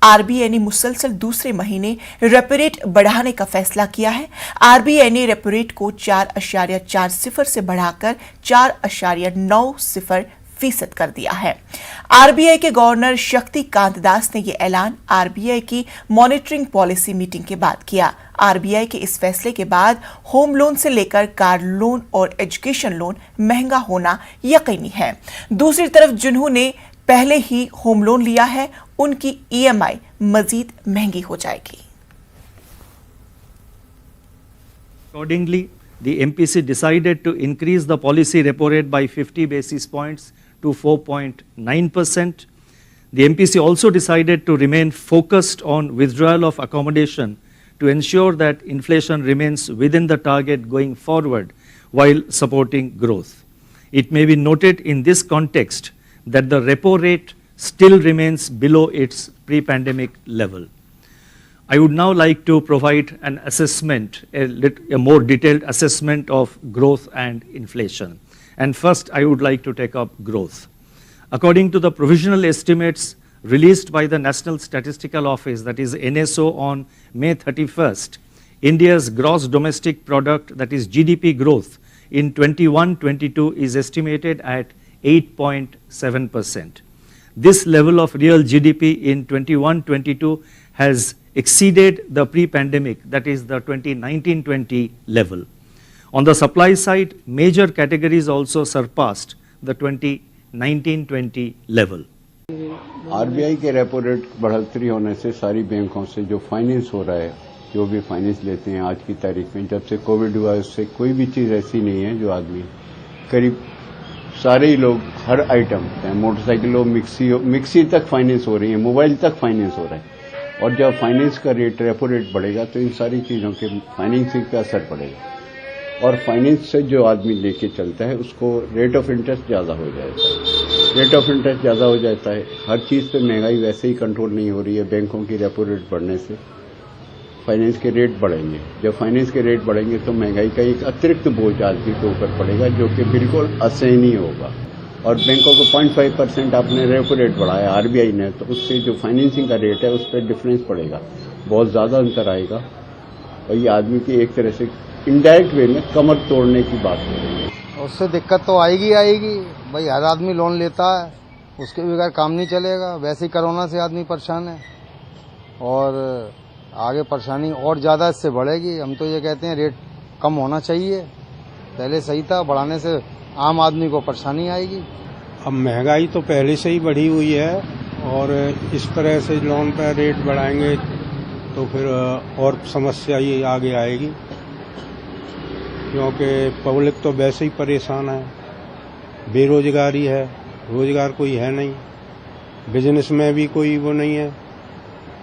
RBI ने मुसलसल दूसरे महीने रेपो रेट बढ़ाने का फैसला किया है। आरबीआई ने रेपो रेट को 4.40 से बढ़ाकर 4.90% कर दिया है। आरबीआई के गवर्नर शक्तिकांत दास ने यह ऐलान आरबीआई की मॉनिटरिंग पॉलिसी मीटिंग के बाद किया। आरबीआई के इस फैसले के बाद होम लोन से लेकर कार लोन और एजुकेशन लोन महंगा होना यकीनी है। दूसरी तरफ जिन्होंने पहले ही होम लोन लिया है, उनकी ईएमआई मजीद महंगी हो जाएगी। Accordingly, the MPC decided to increase the policy repo rate by 50 basis points to 4.9%. The MPC also decided to remain focused on withdrawal of accommodation to ensure that inflation remains within the target going forward while supporting growth. It may be noted in this context that the repo rate still remains below its pre-pandemic level. I would now like to provide an assessment, a more detailed assessment of growth and inflation. And first, I would like to take up growth. According to the provisional estimates released by the National Statistical Office, that is NSO, on May 31st, India's gross domestic product, that is GDP growth, in 21-22 is estimated at 8.7%. This level of real GDP in 21-22 has exceeded the pre-pandemic, that is the 2019-20 level. On the supply side, major categories also surpassed the 2019-20 level. RBI के repo rate बढ़ोतरी होने से सारी बैंकों से जो finance हो रहा है, जो भी फाइनेंस लेते हैं आज की तारीख में, जब से कोविड हुआ उससे कोई भी चीज़ ऐसी नहीं है जो आदमी करीब सारे ही लोग हर आइटम, चाहे मोटरसाइकिल हो, मिक्सी तक फाइनेंस हो रही है, मोबाइल तक फाइनेंस हो रहा है। और जब फाइनेंस का रेट, रेपो रेट बढ़ेगा तो इन सारी चीज़ों के फाइनेंसिंग पे असर पड़ेगा और फाइनेंस से जो आदमी लेके चलता है उसको रेट ऑफ इंटरेस्ट ज़्यादा हो जाता है। रेट ऑफ इंटरेस्ट ज़्यादा हो जाता है, हर चीज़ पे महंगाई वैसे ही कंट्रोल नहीं हो रही है। बैंकों की रेपो रेट बढ़ने से फाइनेंस के रेट बढ़ेंगे। जब फाइनेंस के रेट बढ़ेंगे तो महंगाई का एक अतिरिक्त बोझ आदमी के ऊपर पड़ेगा जो कि बिल्कुल असहनीय होगा। और बैंकों को 0.5% आपने रेपो रेट बढ़ाया आरबीआई ने, तो उससे जो फाइनेंसिंग का रेट है उस पर डिफरेंस पड़ेगा, बहुत ज़्यादा अंतर आएगा और ये आदमी की एक तरह से इनडायरेक्ट वे में कमर तोड़ने की बात हो रही है। उससे दिक्कत तो आएगी भाई, हर आदमी लोन लेता है, उसके बगैर काम नहीं चलेगा। वैसे ही कोरोना से आदमी परेशान है और आगे परेशानी और ज़्यादा इससे बढ़ेगी। हम तो ये कहते हैं रेट कम होना चाहिए, पहले सही था, बढ़ाने से आम आदमी को परेशानी आएगी। अब महंगाई तो पहले से ही बढ़ी हुई है और इस तरह से लोन पर रेट बढ़ाएंगे तो फिर और समस्या ये आगे आएगी, क्योंकि पब्लिक तो वैसे ही परेशान है, बेरोजगारी है, रोजगार कोई है नहीं, बिजनेस में भी कोई वो नहीं है,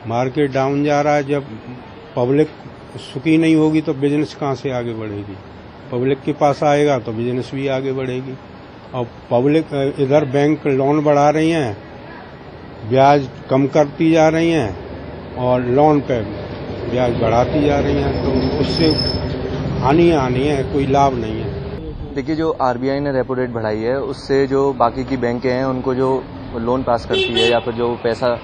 मार्केट डाउन जा रहा है। जब पब्लिक सुखी नहीं होगी तो बिजनेस कहाँ से आगे बढ़ेगी? पब्लिक के पास आएगा तो बिजनेस भी आगे बढ़ेगी। और पब्लिक इधर बैंक लोन बढ़ा रही हैं, ब्याज कम करती जा रही हैं और लोन पे ब्याज बढ़ाती जा रही हैं, तो उससे हानि है, कोई लाभ नहीं है। देखिए, जो आरबीआई ने रेपो रेट बढ़ाई है उससे जो बाकी की बैंकें हैं उनको जो लोन पास करती है या फिर जो पैसा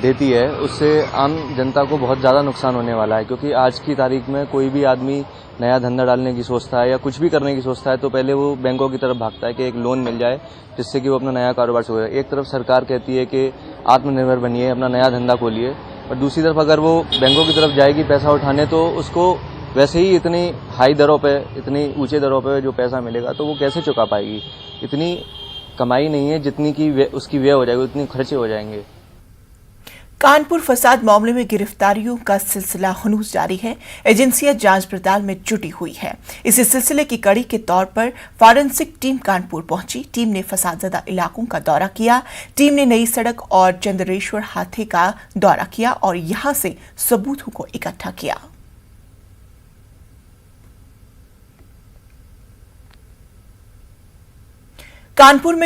देती है उससे आम जनता को बहुत ज़्यादा नुकसान होने वाला है। क्योंकि आज की तारीख में कोई भी आदमी नया धंधा डालने की सोचता है या कुछ भी करने की सोचता है तो पहले वो बैंकों की तरफ भागता है कि एक लोन मिल जाए जिससे कि वो अपना नया कारोबार शुरू करे। एक तरफ सरकार कहती है कि आत्मनिर्भर बनिए, अपना नया धंधा खोलिए, और दूसरी तरफ अगर वो बैंकों की तरफ जाएगी पैसा उठाने तो उसको वैसे ही इतनी हाई दरों पे, इतनी ऊंचे दरों पे जो पैसा मिलेगा तो वो कैसे चुका पाएगी? इतनी कमाई नहीं है जितनी की उसकी व्यय हो जाएगी, उतनी खर्चे हो जाएंगे। कानपुर फसाद मामले में गिरफ्तारियों का सिलसिला हनूस जारी है। एजेंसियां जांच पड़ताल में जुटी हुई है। इसी सिलसिले की कड़ी के तौर पर फॉरेंसिक टीम कानपुर पहुंची। टीम ने फसादजदा इलाकों का दौरा किया। टीम ने नई सड़क और चंद्रेश्वर हाथे का दौरा किया और यहां से सबूतों को इकट्ठा किया। कानपुर में